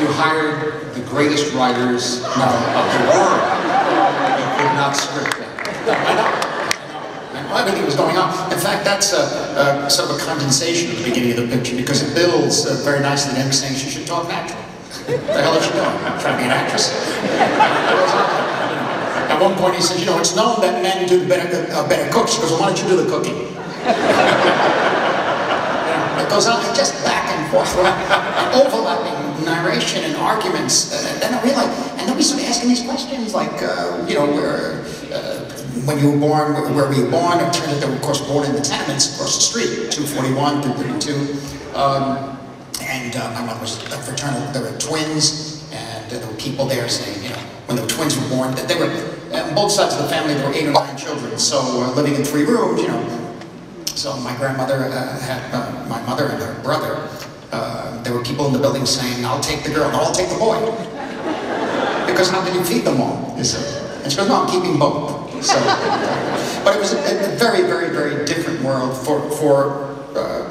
you hired the greatest writers of the world, you could not script them. I know. Everything was going on. In fact, that's sort of a condensation at the beginning of the picture because it builds very nicely to him saying she should talk natural. What the hell is she doing? Trying to be an actress? At one point he says, you know, it's known that men do better cooks. She goes, well, why don't you do the cooking? It goes on just back and forth, overlapping narration and arguments. And then I realized, and then we started asking these questions like, you know, when you were born, where were you born? It turned out they were, of course, born in the tenements across the street, 241, 232. My mother was fraternal. There were twins, and there were people there saying, you know, when the twins were born, they were, on both sides of the family, there were 8 or 9 children, so living in 3 rooms, you know. So my grandmother had my mother and her brother. There were people in the building saying, I'll take the girl, no, I'll take the boy. Because how can you feed them all? And she goes, no, I'm keeping both. So, but it was a very, very, very different world for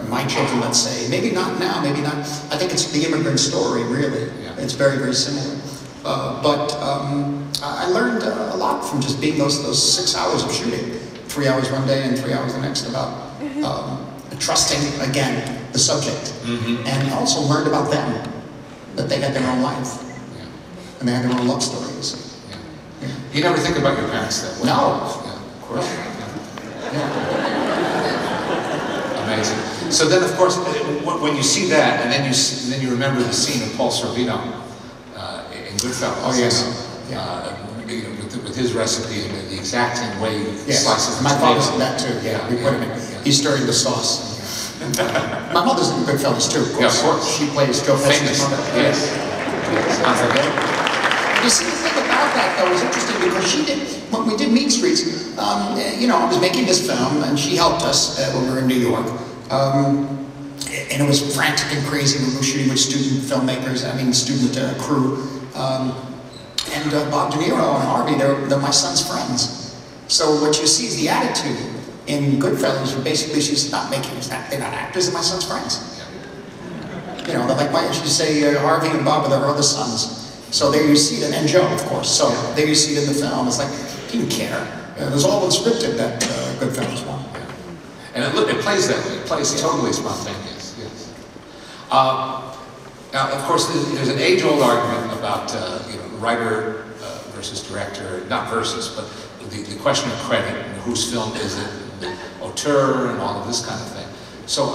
my children, let's say. Maybe not now, maybe not. I think it's the immigrant story, really. Yeah. It's very, very similar. I learned a lot from just being those 6 hours of shooting. 3 hours one day and 3 hours the next, about trusting, again, the subject. And also learned about them, that they had their own life. Yeah. And they had their own love stories. Yeah. You never think about your parents that way? No. Yeah, of course. Yeah. Amazing. So then, of course, when you see that, and then you remember the scene of Paul Sorvino in Goodfellas. Oh yes. With his recipe and the exact same way he slices. My father's in that too. Yeah, we put him in. He stirred the sauce. My mother's in Goodfellas too. Of course. Yeah, of course. She plays Joe Pesci's mother. Yes. Unforgettable. You see, the thing about that, though, is interesting because she did, when we did Mean Streets, you know, I was making this film and she helped us when we were in New York. And it was frantic and crazy. We were shooting with student filmmakers, student crew. And Bob De Niro and Harvey, they're my son's friends. So what you see is the attitude in Goodfellas, basically she's not making, they're not actors, they're my son's friends. You know, they're like, why don't you say Harvey and Bob are their other sons? So there you see it, and Joe, of course. So there you see it in the film. It's like, he didn't care. It was all unscripted that Goodfellas won. And it plays that way. It plays totally spontaneous. Yes. Now, of course, there's an age-old argument about you know, writer versus director. Not versus, but the question of credit and whose film is it, the auteur, and all of this kind of thing. So,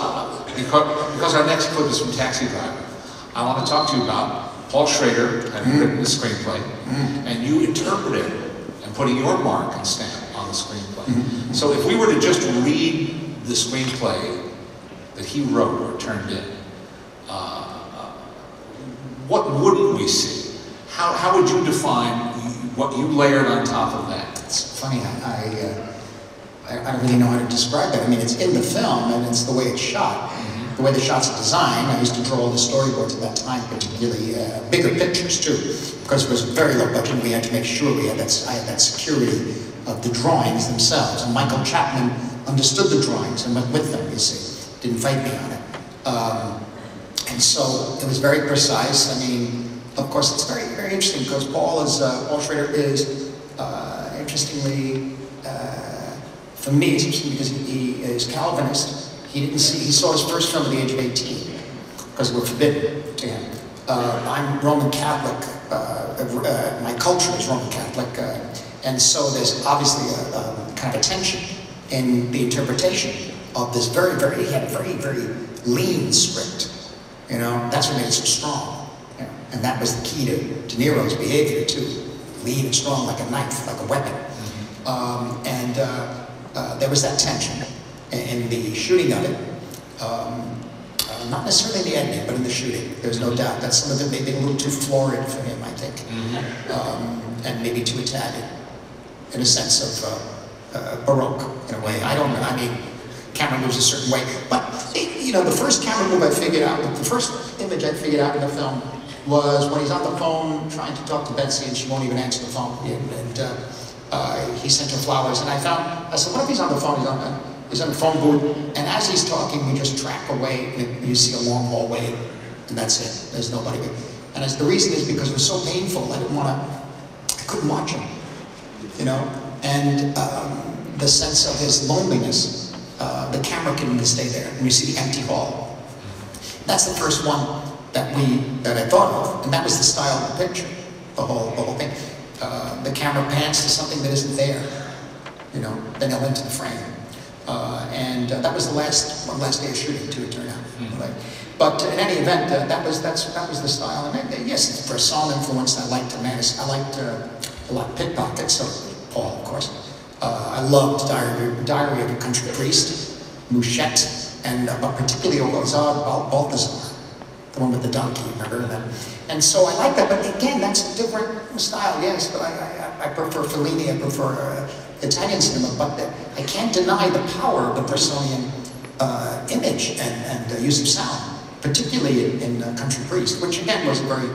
because our next clip is from Taxi Driver, I want to talk to you about Paul Schrader having written the screenplay, and you interpreting and putting your mark and stamp on the screenplay. So if we were to just read the screenplay that he wrote or turned in, what wouldn't we see? How would you define what you layered on top of that? It's funny, I don't really know how to describe it. I mean, it's in the film, and it's the way it's shot. The way the shots are designed. I used to draw all the storyboards at that time, particularly bigger pictures too, because it was very low budget and we had to make sure I had that security of the drawings themselves. And Michael Chapman understood the drawings and went with them, you see. Didn't fight me on it. And so it was very precise. I mean, of course, it's very, very interesting because Paul Schrader is, interestingly, for me, it's interesting because he is Calvinist. He saw his first film at the age of 18, because we were forbidden to him. I'm Roman Catholic, my culture is Roman Catholic, and so there's obviously a kind of a tension in the interpretation of this very, very, he had a very, very lean script, you know, that's what made it so strong, you know? And that was the key to De Niro's behavior too, lean and strong like a knife, like a weapon. There was that tension in the shooting of it, not necessarily in the editing, but in the shooting. There's no doubt that some of it may be a little too florid for him, I think, and maybe too Italian, in a sense of Baroque, in a way. I mean, camera moves a certain way, but you know, the first camera move I figured out, the first image I figured out in the film was when he's on the phone trying to talk to Betsy and she won't even answer the phone, and he sent her flowers, and I said, what if he's on the phone? He's on the phone booth, and as he's talking, we just track away, and you see a long hallway, and that's it. There's nobody. And the reason is because it was so painful, I couldn't watch him, you know? And the sense of his loneliness, the camera couldn't stay there, and you see the empty hall. That's the first one that I thought of, and that was the style of the picture, the whole thing. The camera pans to something that isn't there, you know, then they'll into the frame. And that was the last day of shooting too, it turned out. Right? But in any event, that was the style. And yes, for a song influence, I liked a lot of Pickpockets, so Paul, of course. I loved Diary of a Country Priest, Mouchette, and but particularly Balthazar, the one with the donkey, remember that? And so I like that, but again, that's a different style, yes, but I prefer Fellini, I prefer Italian cinema, but I can't deny the power of the Bressonian image and use of sound, particularly in Country Priest, which again was very,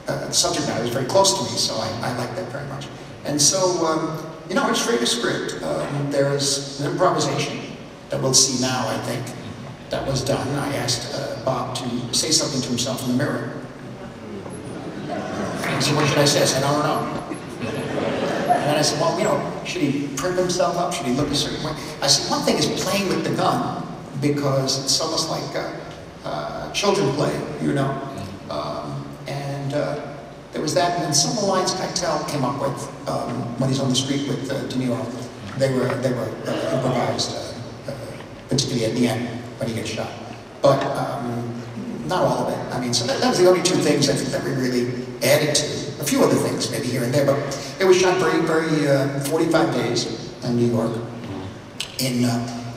the subject matter was very close to me, so I like that very much. And so, you know, it's straight to script. There's an improvisation that we'll see now, I think, that was done. I asked Bob to say something to himself in the mirror. He said, what should I say? I said, I don't know. And then I said, well, you know, should he print himself up? Should he look a certain way? I said, one thing is playing with the gun, because it's almost like children play, you know. There was that, and then some of the lines Keitel came up with when he's on the street with De Niro. They were improvised, particularly at the end when he gets shot. But not all of it. I mean, so that was the only two things I think that we really added to. A few other things, maybe here and there, but it was shot very, 45 days in New York. In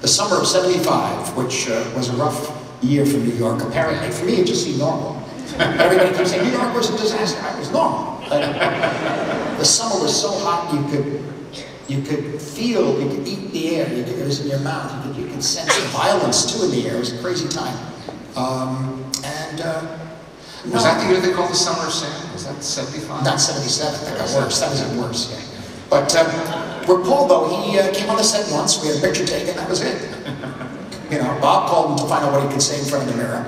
the summer of '75, which was a rough year for New York, apparently. For me, it just seemed normal. Everybody kept saying, New York was a disaster. It was normal. The summer was so hot, you could feel, you could eat the air, it was in your mouth, you could sense the violence too in the air. It was a crazy time. Was that the year they called the Summer of Sand? Was that 75? Not 77, that got worse. That was even worse, yeah. But with Paul, though, he came on the set once, we had a picture taken, that was it. You know, Bob called him to find out what he could say in front of the mirror.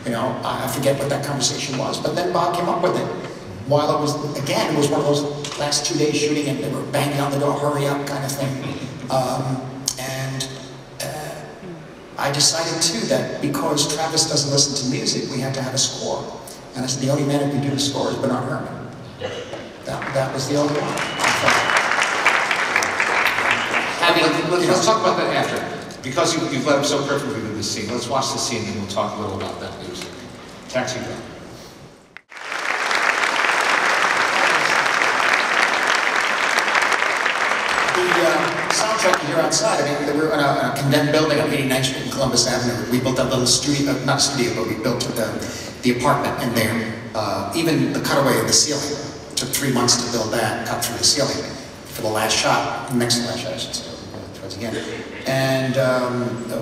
You know, I forget what that conversation was, but then Bob came up with it. While it was, again, it was one of those last 2 days shooting and they were banging on the door, hurry up kind of thing. I decided too that because Travis doesn't listen to music, we had to have a score. And I said, the only man who could do the score is Bernard Herrmann. That was the only one. Let's talk about that after. Because you've led up so perfectly to this scene, let's watch the scene and we'll talk a little about that music. Taxi Driver. The soundtrack here outside, I mean, we were in a condemned building on 89th Street in Columbus Avenue. We built that little studio, not a studio, but we built the apartment in there. Even the cutaway of the ceiling. It took 3 months to build that, cut through the ceiling for the last shot, next to the last shot, I should say, towards the end. And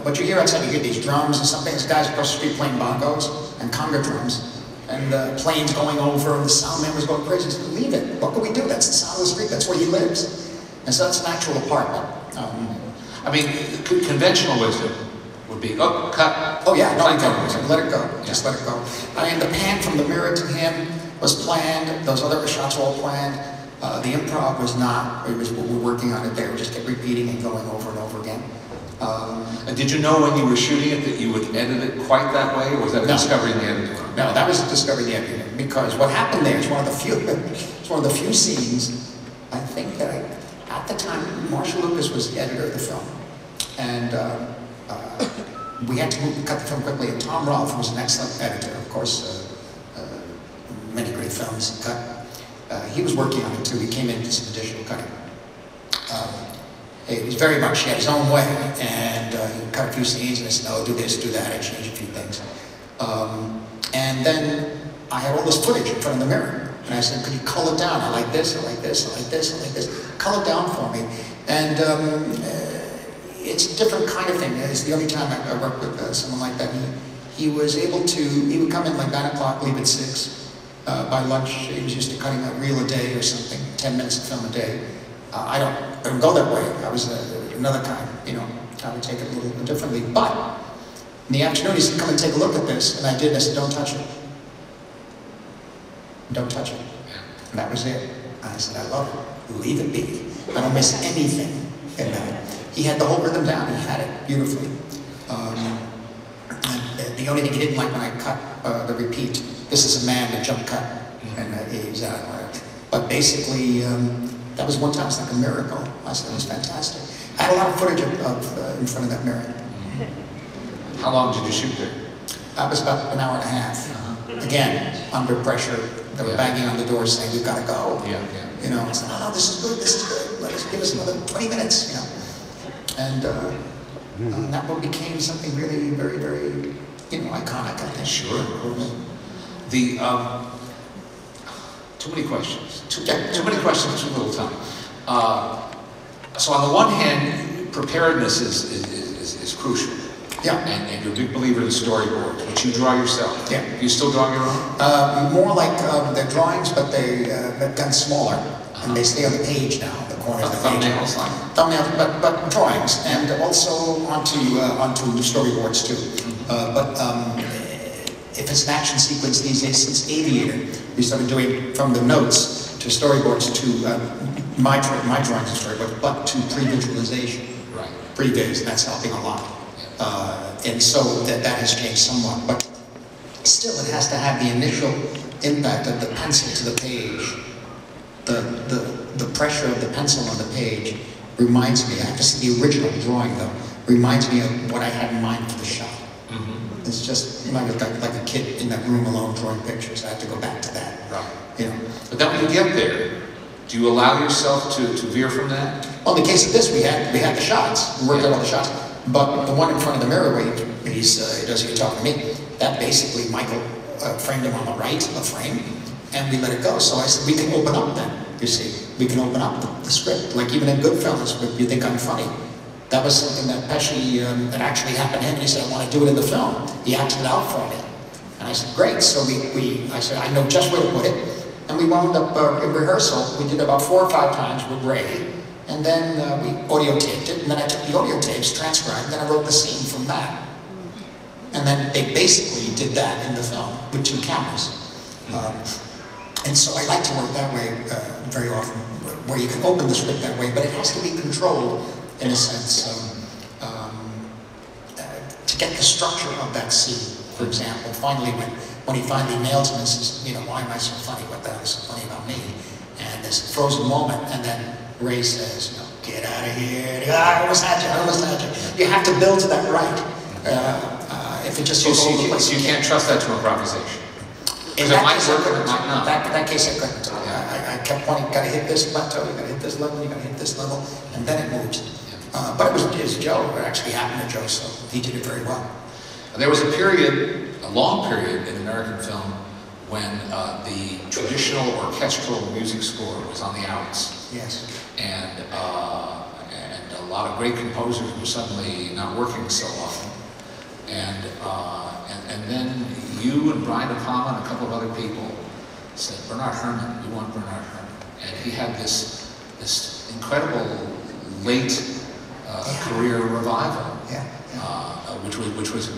what you hear outside, you hear these drums and something. There's guys across the street playing bongos and conga drums. And planes going over, and the sound man was going crazy. He said, leave it. What can we do? That's the sound of the street. That's where he lives. And so that's an actual apartment. I mean, conventional wisdom would be, oh, cut. Oh yeah, no, let it go. Yeah. Just let it go. I mean, the pan from the mirror to him was planned. Those other shots were all planned. The improv was not. We were working on it there. We just kept repeating and going over and over again. And did you know when you were shooting it that you would edit it quite that way, or was that a discovery in the editing room? No, that was a discovery in the editing room, because what happened there is one of the few scenes, I think, that at the time, Marshall Lucas was the editor of the film, and we had to cut the film quickly. And Tom Rolfe, who was an excellent editor, of course, many great films cut. He was working on it too. He came in to some additional cutting. He was very much, he had his own way, and he cut a few scenes, and I said, no, do this, do that, I changed a few things. And then I had all this footage in front of the mirror, and I said, could you cull it down? I like this, I like this, I like this, I like this. Cull it down for me. And it's a different kind of thing. It's the only time I worked with someone like that. He was able to, he would come in like 9 o'clock, leave at 6. By lunch, he was used to cutting a reel a day or something, 10 minutes of film a day. I don't go that way. I was another kind, you know. I would take it a little bit differently. But in the afternoon, he said, come and take a look at this. And I did, and I said, don't touch it. don't touch it. And that was it. And I said, I love it. Leave it be. I don't miss anything in that. He had the whole rhythm down. He had it beautifully. And the only thing he didn't like when I cut the repeat, this is a man, the jump cut. And he's out. But basically, that was one time, it's like a miracle. I said, it was fantastic. I had a lot of footage of in front of that mirror. How long did you shoot there? That was about an hour and a half. Again, under pressure. They were banging on the door saying, we've got to go. You know, I said, no, this is good, this is good. Let us give us another 20 minutes, you know. And that one became something really very, very, you know, iconic, I think. Sure, of course. The, too many questions. Too many questions, too little time. So on the one hand, preparedness is crucial. Yeah. And you're a big believer in the storyboard, which you draw yourself. Yeah. Do you still draw your own? More like they're drawings, but they've done smaller. And they stay on the page now, the corner of the page. Thumbnails, like? Thumbnails, but drawings, and also onto storyboards too. If it's an action sequence these days, since Aviator, we started doing from the notes to storyboards to my drawings and storyboards, but to pre-visualization. Right. Pre-viz, that's helping a lot. And so that has changed somewhat, but still it has to have the initial impact of the pencil to the page. The pressure of the pencil on the page reminds me, I have to see the original drawing though, reminds me of what I had in mind for the shot. It's just like a kid in that room alone drawing pictures. I have to go back to that. Right. You know. But then when you get there, do you allow yourself to veer from that? Well, in the case of this, we had the shots. We worked out all the shots. But the one in front of the mirror where he does he talking to me, that basically Michael framed him on the right, a frame, and we let it go. So I said, we can open up then, you see. We can open up the script. Like even in Goodfellas, if you think I'm funny, that was something that Pesci, that actually happened to him, and he said, I want to do it in the film. He acted it out for me. And I said, great. So I said, I know just where to put it. And we wound up in rehearsal. We did about 4 or 5 times with Ray. And then we audio taped it, and then I took the audio tapes, transcribed, and then I wrote the scene from that. And then they basically did that in the film with 2 cameras. And so I like to work that way very often, where you can open the script that way, but it has to be controlled in a sense to get the structure of that scene. For example, finally when he finally nails him and says, you know, why am I so funny? What the hell is so funny about me? And there's a frozen moment, and then Ray says, you know, get out of here. I almost had you. You have to build to that right. If it just goes all over the place. You can't trust that to improvisation. In that might work, it might not. That case I couldn't. I kept wanting, you gotta hit this plateau, you gotta hit this level, you gotta hit this level, and then it moves. But it was Joe, it actually happened to Joe, so he did it very well. There was a period, a long period in American film when the traditional orchestral music score was on the outs. Yes. And a lot of great composers were suddenly not working so often. And then you and Brian De Palma and a couple of other people said, Bernard Herrmann, we want Bernard Herrmann. And he had this incredible late career revival, which was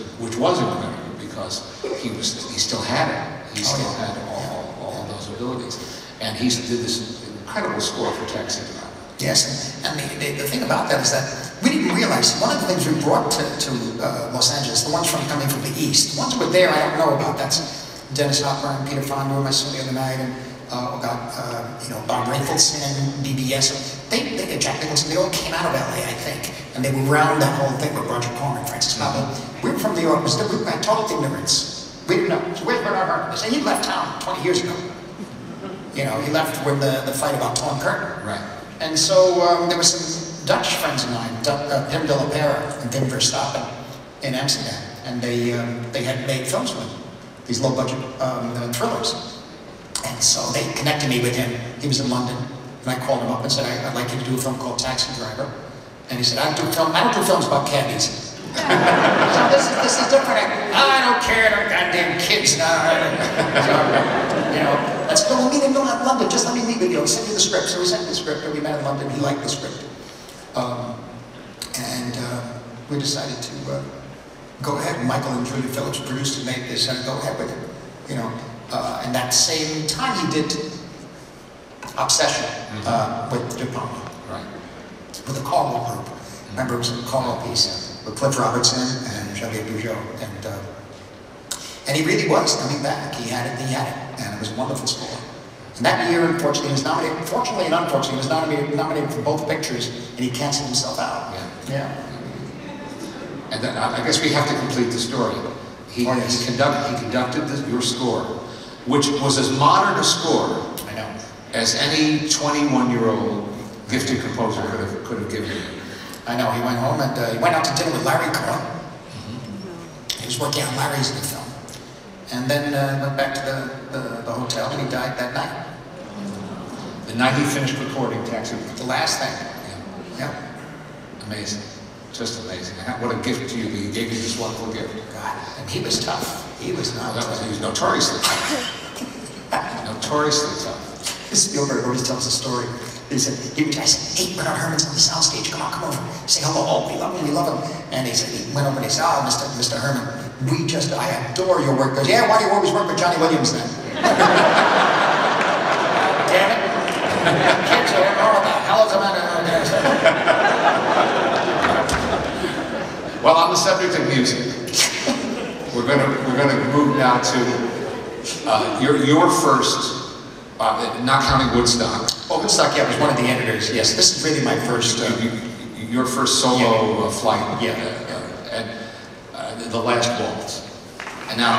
incredible because he still had it. He still had all those abilities. And he did this incredible score for Taxi Driver. Yes, and the thing about that is that we didn't realize, one of the things we brought to Los Angeles, the ones coming from the East, the ones who were there I don't know about, that's Dennis Hopper and Peter Fonda, whom I saw the other night, and Bob Rafelson and BBS. They Jack Nicholson, they all came out of LA, I think, and they were around that whole thing with Roger Corman, Francis Coppola. We were from New York, we had total ignorance. We didn't know. So where's Bernard Herrmann? They said he left town 20 years ago. You know, he left when the fight about Torn Curtain. Right. And so there were some Dutch friends of mine, Pim de la Pera and Wim Verstappen in Amsterdam, and they had made films with him, these low-budget thrillers. And so they connected me with him. He was in London, and I called him up and said, I'd like you to do a film called Taxi Driver. And he said, I don't do films about cabbies. So this is different. I don't care, they're goddamn kids now. You know, let's go meet him in London, just let me meet with you, I'll send you the script. So we sent the script, and we met in London, he liked the script. We decided to go ahead. Michael and Julia Phillips produced it, they said, go ahead with it. You know, And that same time he did Obsession with De Palma, Right. with the Carl group. Remember, it was a Carl piece with Cliff Robertson and Xavier Bugeaud, and he really was coming back. He had it, and it was a wonderful score. And that year, unfortunately, he was nominated. Fortunately and unfortunately, he was nominated for both pictures, and he canceled himself out. Yeah. And then I guess we have to complete the story. He conducted your score, which was as modern a score as any 21-year-old gifted composer could have given you. I know. He went home and he went out to dinner with Larry Cohen. He was working on Larry's new film, and then went back to the hotel, and he died that night. The night he finished recording Taxi. The last thing. Yeah. Amazing. Just amazing. What a gift to you. He gave you this wonderful gift. God, and he was tough. He was not. He was notoriously tough. Notoriously tough. Spielberg always tells a story. I said, hey, Bernard Herrmann's on the soundstage. Come on, come over. Say hello. Oh, we love him. We love him. And he said, he went over and he said, oh, Mr. Herrmann, I adore your work. He goes, yeah, why do you always work with Johnny Williams then? Damn it. Kids here, what the hell is the matter? Well, on the subject of music, we're gonna move now to your first, not counting Woodstock. Oh, Woodstock, yeah, was one of the editors. Yes, this is really my first. Your first solo flight. Yeah. And the last waltz. And now,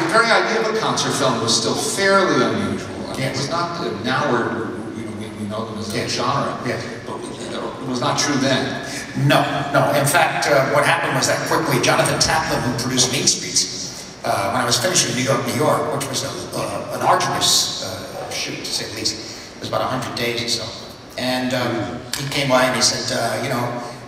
the very idea of a concert film was still fairly unusual. I mean, it was not. Now we know them as a genre. Yeah. But it was not true then. No. In fact, what happened was that quickly, Jonathan Taplin, who produced Main Streets, when I was finishing New York, which was an arduous shoot, to say the least. It was about 100 days or so. And he came by and he said,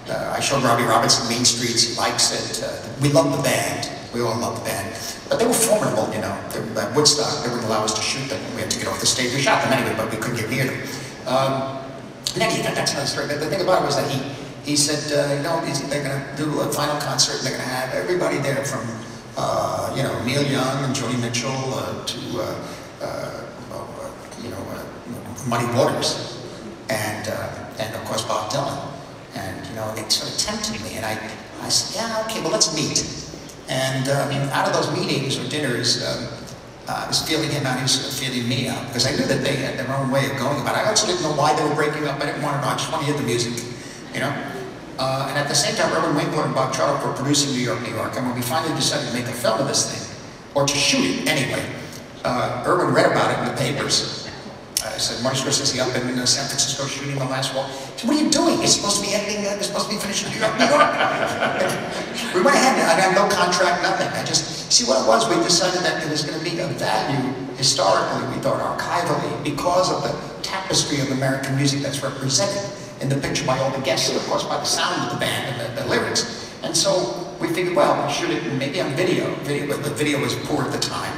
I showed Robbie Robertson Main Streets, he likes it. We love the band. We all love the band. But they were formidable, At Woodstock, they wouldn't allow us to shoot them. We had to get off the stage. We shot them anyway, but we couldn't get near them. In any event, that's another story. But the thing about it was that he said, they're going to do a final concert, and they're going to have everybody there from, Neil Young and Joni Mitchell to, Muddy Waters, and of course Bob Dylan. And, it sort of tempted me, and I said, yeah, okay, well, let's meet. And out of those meetings or dinners, I was feeling him out, he was sort of feeling me out, because I knew that they had their own way of going about it. I also didn't know why they were breaking up. I didn't want to know. I just wanted to hear the music, And at the same time, Irwin Winkler and Bob Charlton were producing New York. And when we finally decided to make a film of this thing, or to shoot it anyway, Irwin read about it in the papers. I said, Marty Scorsese up in San Francisco shooting the last wall. He said, what are you doing? It's supposed to be ending, it's supposed to be finishing New York. We went ahead, I had no contract, nothing. See what it was, we decided that it was going to be of value historically, we thought archivally, because of the tapestry of American music that's represented in the picture by all the guests, and of course by the sound of the band and the lyrics. And so we figured, well, we'll shoot it maybe on video, but the video was poor at the time.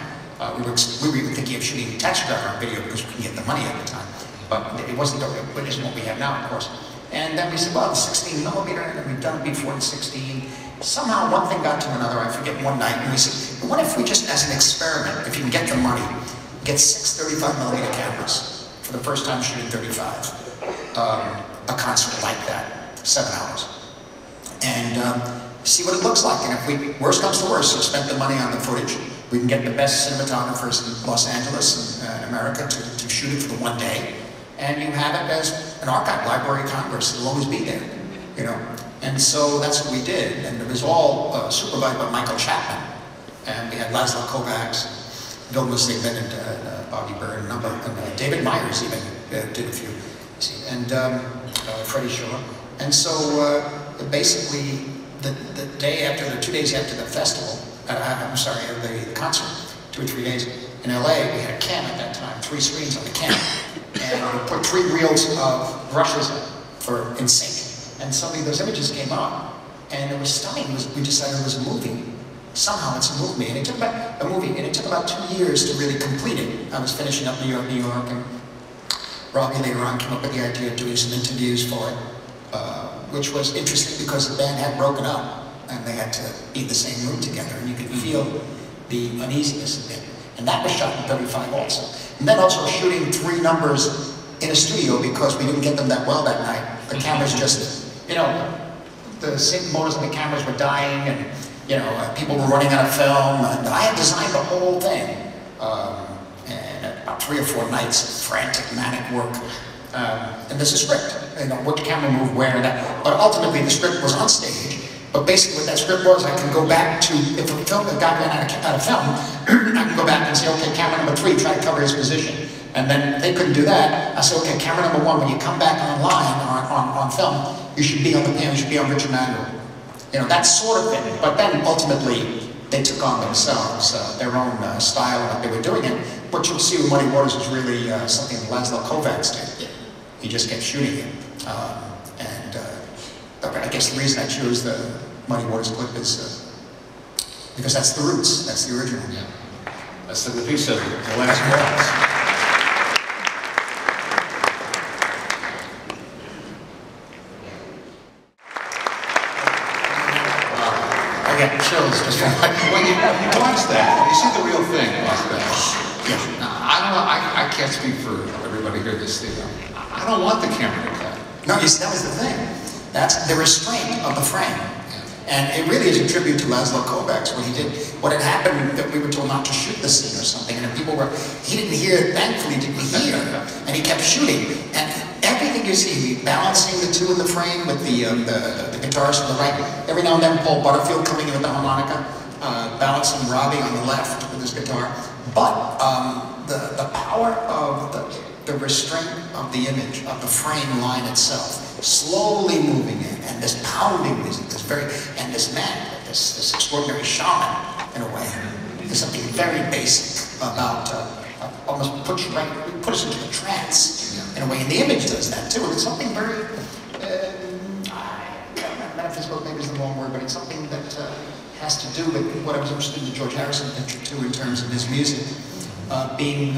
We were even thinking of shooting Taxi Driver on video because we couldn't get the money at the time. But it wasn't what we have now, of course. And then we said, well, the 16 millimeter, and we've done it before in 16. Somehow one thing got to another, I forget, one night, and we said, what if we just, as an experiment, if you can get the money, get 6 35 millimeter cameras for the first time shooting 35. A concert like that, 7 hours. And see what it looks like. And if worst comes to worst, so spend the money on the footage. We can get the best cinematographers in Los Angeles and America to shoot it for the one day. And you have it as an archive, Library of Congress. It'll always be there, And so that's what we did. And it was all supervised by Michael Chapman. And we had Laszlo Kovacs, Vilma Sigmund, and Bobby Byrne, and David Myers even did a few. And Freddie Shaw. And so basically, the 2 days after the festival, the concert, 2 or 3 days in LA, we had a cam at that time, 3 screens on the cam. And we put 3 reels of brushes in sync. And suddenly those images came up, and it was stunning. We decided it was a movie. Somehow it's a movie. And it took about 2 years to really complete it. I was finishing up New York, and Robbie later on came up with the idea of doing some interviews for it, which was interesting because the band had broken up. and they had to be in the same room together, and you could feel the uneasiness a bit. And that was shot in 35 also. And then also shooting 3 numbers in a studio because we didn't get them that well that night. The cameras just, you know, the sync motors on the cameras were dying, and you know, people were running out of film, and I had designed the whole thing. And about 3 or 4 nights of frantic, manic work. And there's a script, you know, what camera move where and that. But ultimately the script was on stage. But basically what that script was, I can go back to, if a film got out of film, I can go back and say, okay, camera number 3, try to cover his position. And then they couldn't do that. I said, okay, camera number 1, when you come back online on film, you should be on the pan, you should be on Richard Manuel. You know, that sort of thing. But then ultimately, they took on themselves, their own style and what they were doing. And what you'll see with Muddy Waters is really something that Laszlo Kovacs did. He just kept shooting it. I guess the reason I chose the Muddy Waters clip is because that's the roots, that's the original. Yeah. That's the piece of The Last Waltz. I get chills just from when you watch that, you see the real thing. Yeah. Now, I don't know, I can't speak for everybody here this thing. I don't want the camera to cut. No, you see, that was the thing. That's the restraint of the frame. And it really is a tribute to Laszlo Kovacs, what he did. What had happened, that we were told not to shoot the scene or something, and people were, he didn't hear, thankfully didn't hear, and he kept shooting. And everything you see, balancing the 2 in the frame with the guitarist on the right, every now and then Paul Butterfield coming in with the harmonica, balancing Robbie on the left with his guitar. But the power of the restraint of the image, of the frame line itself, slowly moving in, and this pounding music, and this man, this extraordinary shaman, in a way. There's something very basic about, almost put us into a trance, in a way, and the image does that too. It's something very, I can't remember, metaphysical maybe is the wrong word, but it's something that has to do with what I was interested in the George Harrison picture too, in terms of his music, being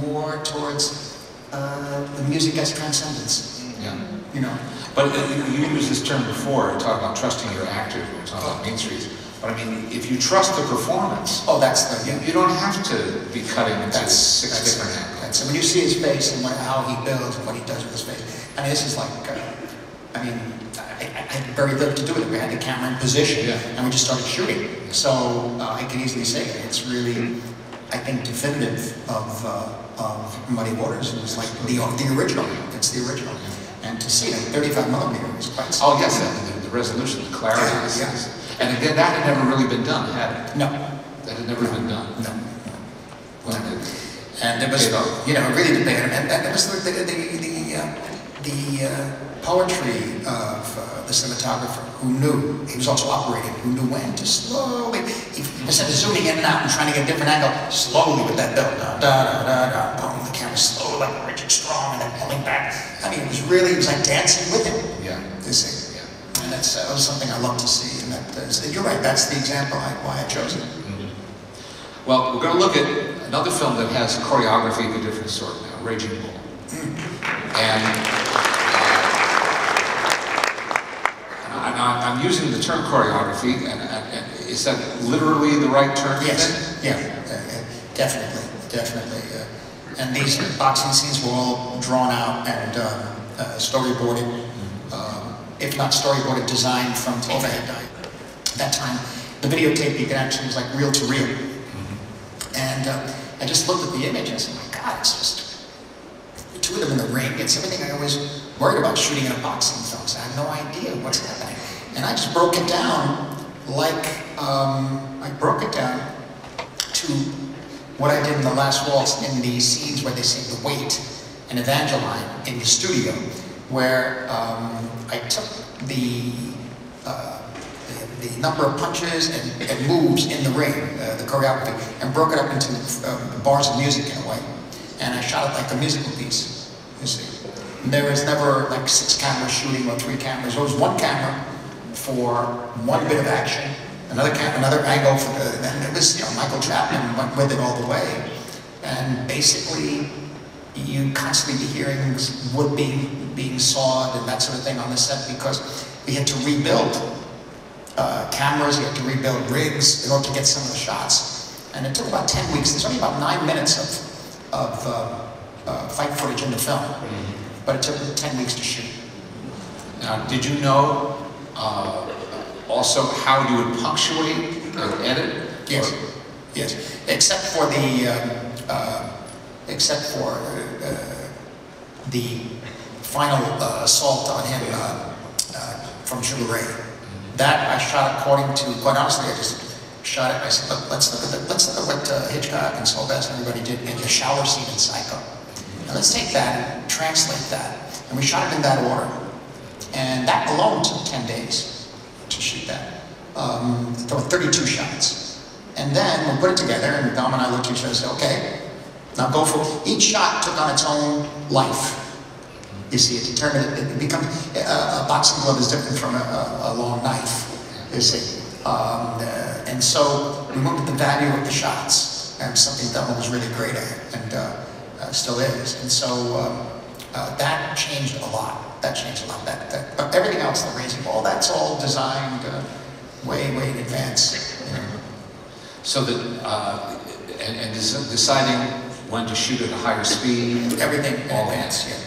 more towards the music as transcendence. Yeah. You know. But you used this term before, talking about trusting your actors when we're talking about Main Streets. But I mean, if you trust the performance, that's the, you don't have to be cutting into 6 different angles. So when you see his face and how he builds and what he does with his face, I mean, this is like, I had very little to do with it. We had the camera in position, and we just started shooting. So I can easily say it. It's really, I think, definitive of Muddy Waters. It was like the original. It's the original. And to see it at 35mm is quite simple. Oh yes, the resolution, the clarity. And again, that had never really been done, had it? No. That had never been done. No. Well, and it was, you know, really debated. And it was the poetry of the cinematographer who knew, he was also operating, who knew when to slowly, instead of zooming in and out and trying to get a different angle, slowly with that build, boom, the camera slow like Richard Strong, and then pulling back. I mean, it was like dancing with him. Yeah. This thing. Yeah. And that was something I love to see. And you're right, that's the example why I chose it. Mm-hmm. Well, we're going to look at another film that has choreography of a different sort now, Raging Bull. And I'm using the term choreography, and is that literally the right term? Yes, definitely. And these boxing scenes were all drawn out and storyboarded, if not storyboarded, designed from overhead. At that time, the videotape you could actually was like reel to reel. And I just looked at the image and I said, my God, it's just the 2 of them in the ring. It's everything I always worried about shooting in a boxing film. So I had no idea what's happening. And I just broke it down like, I broke it down to what I did in The Last Waltz in the scenes where they seem to wait and Evangeline in the studio, where I took the number of punches and moves in the ring, the choreography, and broke it up into bars of music in a way. And I shot it like a musical piece, you see. And there was never like 6 cameras shooting or 3 cameras. There was 1 camera for 1 bit of action, another angle for and it was, you know, Michael Chapman went with it all the way. And basically, you constantly be hearing wood being sawed and that sort of thing on the set because we had to rebuild cameras, you had to rebuild rigs in order to get some of the shots. And it took about 10 weeks. There's only about 9 minutes of fight footage in the film, but it took 10 weeks to shoot. Now, did you know also how you would punctuate and edit? Yes, yes. Except for the final assault on him from Sugar Ray. That I shot according to, quite honestly, I just shot it. I said, look, let's look at what Hitchcock and Scorsese and everybody did in the shower scene in Psycho. Now let's take that and translate that. And we shot it in that order. And that alone took 10 days to shoot that. There were 32 shots. And then we put it together, and Dom and I looked at each other and said, okay, now go for it. Each shot took on its own life. You see, it determined, it becomes, a boxing glove is different from a long knife, you see. And so we went with the value of the shots, and something Dom was really great at, and still is. And so that changed a lot. That changed a lot. But everything else, the raising ball, that's all designed way in advance. You know. So that, and deciding when to shoot at a higher speed. Everything in advance, yeah.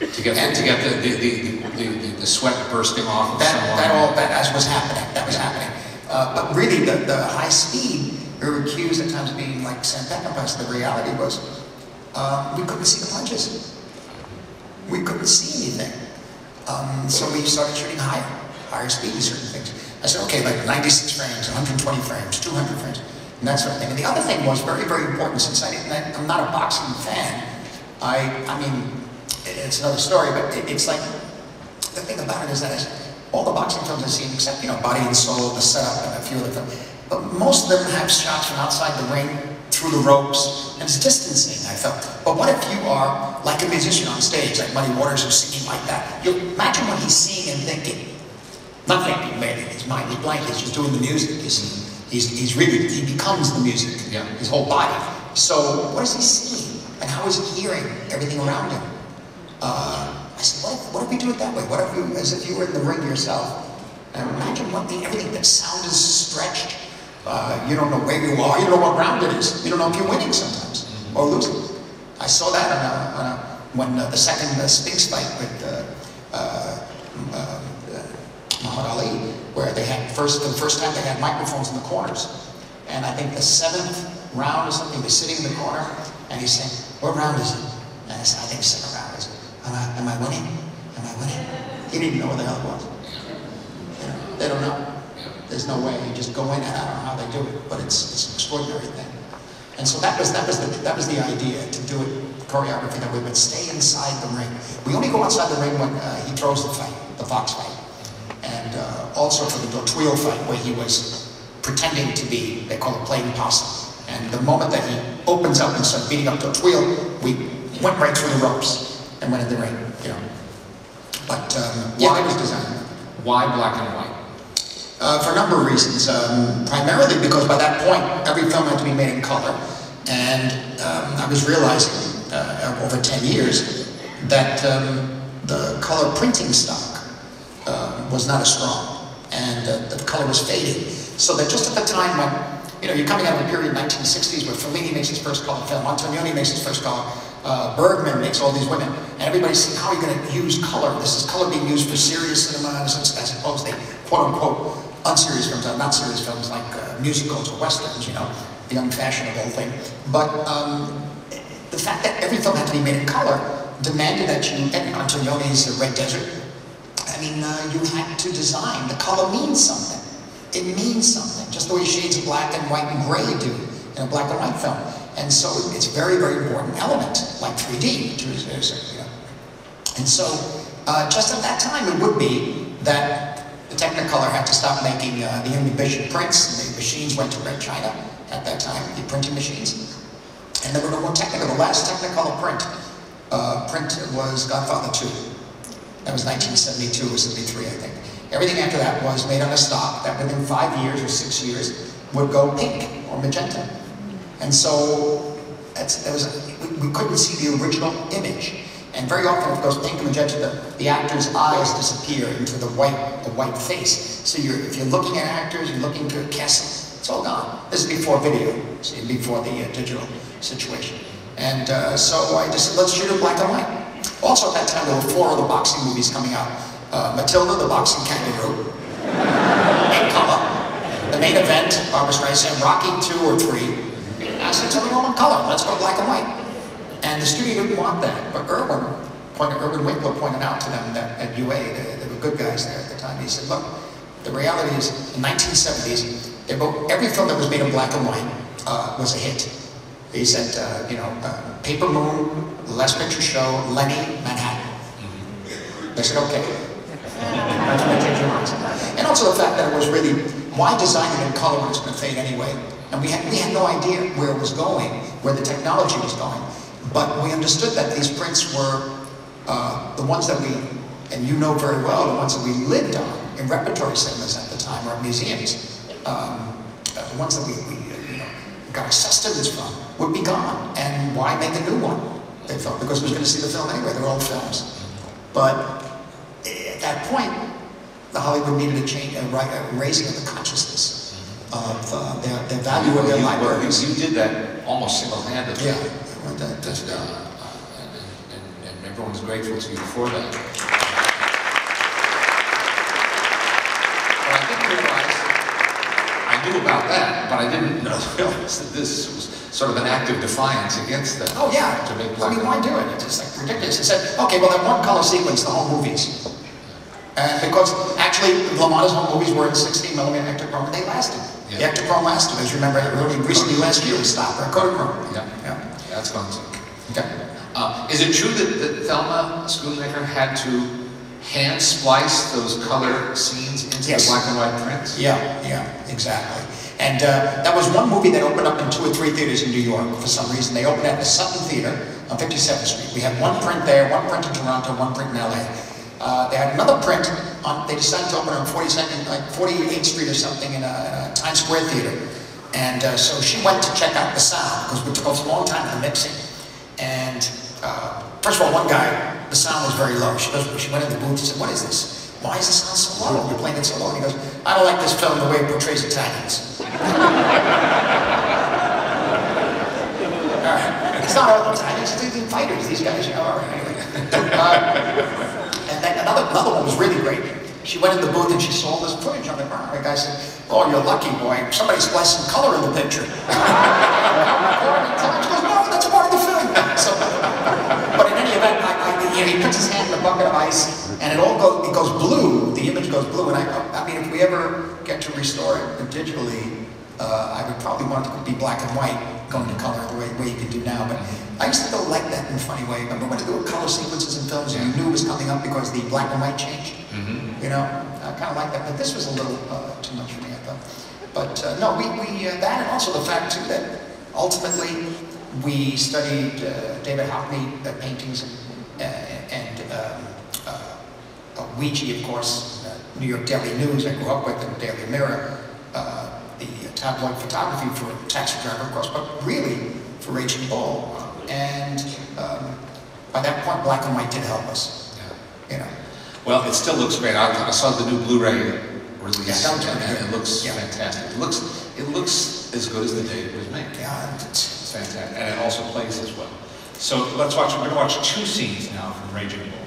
To get the sweat bursting off of someone. That was happening. That was happening. But really, the high speed, we were accused at times of being like Sam Peckinpah. The reality was, we couldn't see the punches. We couldn't see anything. So we started shooting higher speed with certain things. I said, okay, like 96 frames, 120 frames, 200 frames, and that sort of thing. And the other thing was very important, since I'm not a boxing fan. I mean, it's another story, but it's like, the thing about it is that all the boxing films I've seen, except, you know, Body and Soul, The Setup, and a few other films, but most of them have shots from outside the ring, through the ropes, and it's distancing, I felt. But what if you are like a musician on stage, like Muddy Waters, who's singing like that? You imagine what he's seeing and thinking. Not thinking, maybe, his mind is blank, he's just doing the music, you see. He becomes the music, yeah. His whole body. So what is he seeing? And how is he hearing everything around him? I said, what if we do it that way? What if you, as if you were in the ring yourself? And imagine everything, that sound is stretched. You don't know where you are, you don't know what round it is. You don't know if you're winning sometimes, or losing. I saw that when the second Spinks fight with Muhammad Ali, where they had, the first time they had microphones in the corners. And I think the 7th round or something, they're sitting in the corner, and he's saying, what round is it? And I said, I think 2nd round is it. Am I winning? Am I winning? He didn't know what the hell it was. You know, they don't know. There's no way. You just go in, and I don't know how they do it, but it's an extraordinary thing. And so that was the idea, to do it, choreography that we would stay inside the ring. We only go outside the ring when he throws the fight, the Fox fight. And also for the Dortweel fight, where he was pretending to be, they call it playing possum. And the moment that he opens up and starts beating up Dortweel, we went right through the ropes and went in the ring, you know. But yeah, it was designed. Why black and white? For a number of reasons. Primarily because by that point, every film had to be made in color. And I was realizing over 10 years that the color printing stock was not as strong, and the color was fading. So that just at the time when, you know, you're coming out of a period in the 1960s where Fellini makes his first color film, Antonioni makes his first color, Bergman makes all these women, and everybody's saying, how are you going to use color? This is color being used for serious cinema, as opposed to quote-unquote unserious films, not serious films like musicals or westerns, you know, the unfashionable thing. But the fact that every film had to be made in color demanded that you, and Antonioni's Red Desert, I mean, you had to design. The color means something. It means something, just the way shades of black and white and gray do in a black and white film. And so it's a very, very important element, like 3D, you know. And so just at that time, it would be that the Technicolor had to stop making the Inhibition prints. The machines went to Red China at that time, the printing machines. And there were no more Technicolor. The last Technicolor print was Godfather 2. That was 1972 or 73, I think. Everything after that was made on a stock that within 5 years or 6 years would go pink or magenta. And so we couldn't see the original image. And very often it goes pink and magenta, the actor's eyes disappear into the white face. So if you're looking at actors, you're looking to cast, it's all gone. This is before video, see, before the digital situation. And so I just said, let's shoot it black and white. Also at that time, there were 4 other boxing movies coming out. Matilda, the Boxing Kangaroo, in color. The main event, Barbra Streisand, Rocky 2 or 3. I said, so they're all in color, let's go black and white. And the studio didn't want that, but Irwin Winkler pointed out to them that at UA, they were good guys there at the time. He said, look, the reality is, in the 1970s, every film that was made in black and white was a hit. He said, Paper Moon, The Last Picture Show, Lenny, Manhattan. They said, okay. That's when they changed their minds. And also the fact that it was really, why design it in color when it's going to fade anyway? And we had no idea where it was going, where the technology was going. But we understood that these prints were the ones that we, and you know very well, the ones that we lived on in repertory cinemas at the time, or museums. The ones that we got our sustenance from would be gone. And why make a new one? They felt, because we was going to see the film anyway, they're old films. But at that point, the Hollywood needed a change, a raising of the consciousness of their value of their libraries. You did that almost single-handedly. Yeah. And everyone's grateful to you for that. But I didn't realize, I knew about that, but I didn't realize that this was sort of an act of defiance against that. Oh yeah, to make black why do it? It's just like ridiculous. It said, okay, well that one color sequence, the whole movies. And because actually, LaMotta's whole movies were in 16mm Ektachrome, and they lasted. Yeah. The Ektachrome lasted, as you remember, only recently last year we stopped, or Kodachrome. Yeah, that's going to. Okay. Is it true that Thelma Schoonmaker had to hand splice those color scenes into the black and white prints? Yeah, exactly. And that was one movie that opened up in 2 or 3 theaters in New York for some reason. They opened at the Sutton Theater on 57th Street. We had one print there, one print in Toronto, one print in LA. They had another print on, they decided to open on 48th Street or something in a Times Square theater. And so she went to check out the sound, because it took us a long time for mixing. And first of all, one guy, the sound was very low. She went in the booth and said, what is this? Why is the sound so low? We're playing it so low. And he goes, I don't like this film the way it portrays Italians. It's not all Italians, it's fighters, these guys, all right, anyway. And then another one was really great. She went in the booth and she saw this footage on the ground. The guy said, oh, you're lucky, boy. Somebody spliced some color in the picture. She goes, no, that's part of the film. So, but in any event, he puts his hand in a bucket of ice and it goes blue. The image goes blue. And I mean, if we ever get to restore it digitally, I would probably want it to be black and white, going to color the way you can do now. But I used to go like that in a funny way. Remember when there were color sequences in films and you knew it was coming up because the black and white changed? You know, I kind of like that. But this was a little too much for me, I thought. But no, that, and also the fact too that ultimately we studied David Hockney paintings and Ouija, of course, New York Daily News. I grew up with the Daily Mirror. The tabloid photography for Taxi Driver, of course, but really for Raging Bull. And by that point, black and white did help us. You know. Well, it still looks great. I saw the new Blu-ray release, and it looks fantastic. It looks as good as the day it was made. Yeah, it's fantastic, and it also plays as well. So let's watch. We're going to watch 2 scenes now from Raging Bull.